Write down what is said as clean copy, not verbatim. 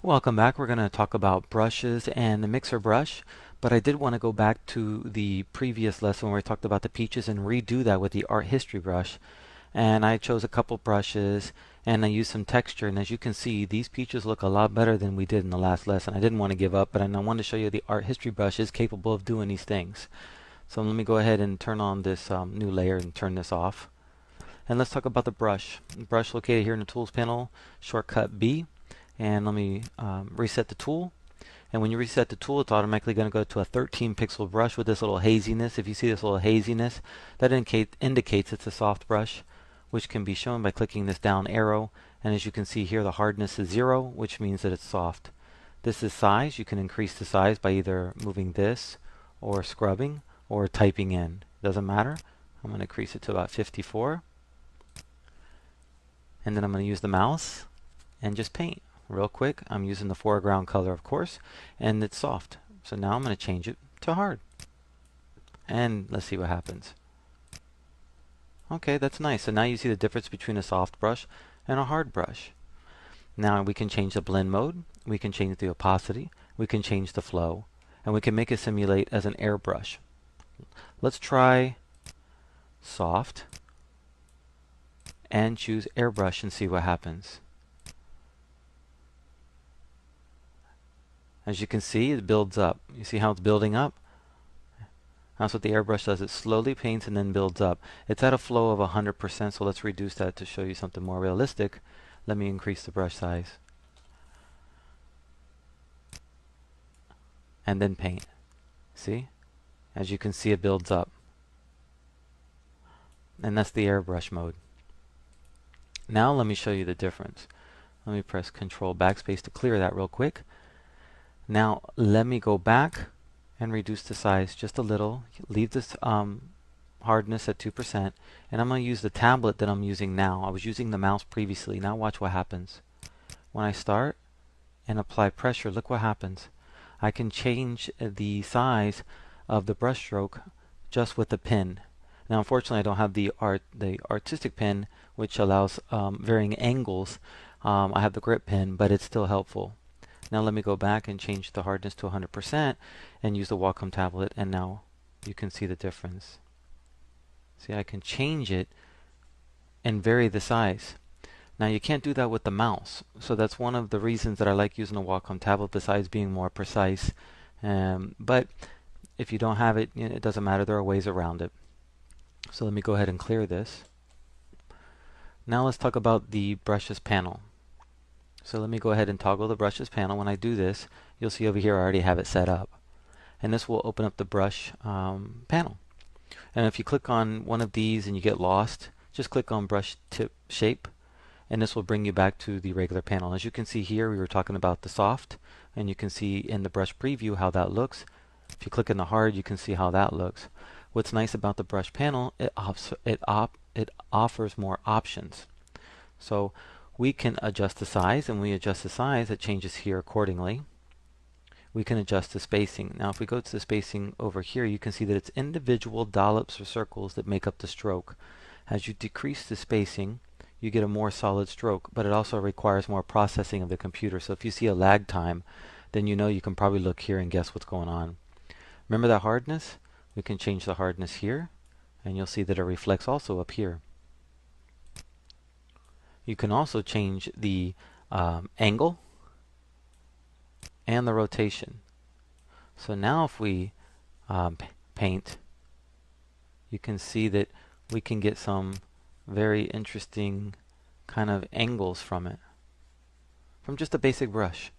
Welcome back. We're going to talk about brushes and the mixer brush, but I did want to go back to the previous lesson where we talked about the peaches and redo that with the art history brush. And I chose a couple brushes and I used some texture, and as you can see, these peaches look a lot better than we did in the last lesson. I didn't want to give up, but I wanted to show you the art history brush is capable of doing these things. So let me go ahead and turn on this new layer and turn this off. And let's talk about the brush. The brush located here in the tools panel, shortcut B. And let me reset the tool. And when you reset the tool, it's automatically going to go to a 13 pixel brush with this little haziness. If you see this little haziness, that indicates it's a soft brush, which can be shown by clicking this down arrow. And as you can see here, the hardness is 0, which means that it's soft. This is size. You can increase the size by either moving this or scrubbing or typing in. Doesn't matter. I'm going to increase it to about 54. And then I'm going to use the mouse and just paint. Real quick, I'm using the foreground color, of course, and it's soft. So now I'm going to change it to hard. And let's see what happens. Okay, that's nice. So now you see the difference between a soft brush and a hard brush. Now we can change the blend mode, we can change the opacity, we can change the flow, and we can make it simulate as an airbrush. Let's try soft and choose airbrush and see what happens. As you can see, it builds up. You see how it's building up? That's what the airbrush does. It slowly paints and then builds up. It's at a flow of 100%, so let's reduce that to show you something more realistic. Let me increase the brush size. And then paint. See? As you can see, it builds up. And that's the airbrush mode. Now let me show you the difference. Let me press Control Backspace to clear that real quick. Now let me go back and reduce the size just a little. Leave this hardness at 2%, and I'm going to use the tablet that I'm using now. I was using the mouse previously. Now watch what happens. When I start and apply pressure, look what happens. I can change the size of the brush stroke just with the pen. Now unfortunately I don't have the artistic pen, which allows varying angles. I have the grip pen, but it's still helpful. Now let me go back and change the hardness to 100% and use the Wacom tablet, and now you can see the difference. See, I can change it and vary the size. Now you can't do that with the mouse, so that's one of the reasons that I like using a Wacom tablet besides being more precise. But if you don't have it, it doesn't matter. There are ways around it. So let me go ahead and clear this. Now let's talk about the brushes panel. So let me go ahead and toggle the brushes panel. When I do this, you'll see over here I already have it set up. And this will open up the brush panel. And if you click on one of these and you get lost, just click on brush tip shape, and this will bring you back to the regular panel. As you can see here, we were talking about the soft, and you can see in the brush preview how that looks. If you click in the hard, you can see how that looks. What's nice about the brush panel, it offers more options. So we can adjust the size, and when we adjust the size, it changes here accordingly. We can adjust the spacing. Now if we go to the spacing over here, you can see that it's individual dollops or circles that make up the stroke. As you decrease the spacing, you get a more solid stroke, but it also requires more processing of the computer. So if you see a lag time, then you know you can probably look here and guess what's going on. Remember that hardness? We can change the hardness here, and you'll see that it reflects also up here. You can also change the angle and the rotation. So now if we paint, you can see that we can get some very interesting kind of angles from it, from just a basic brush.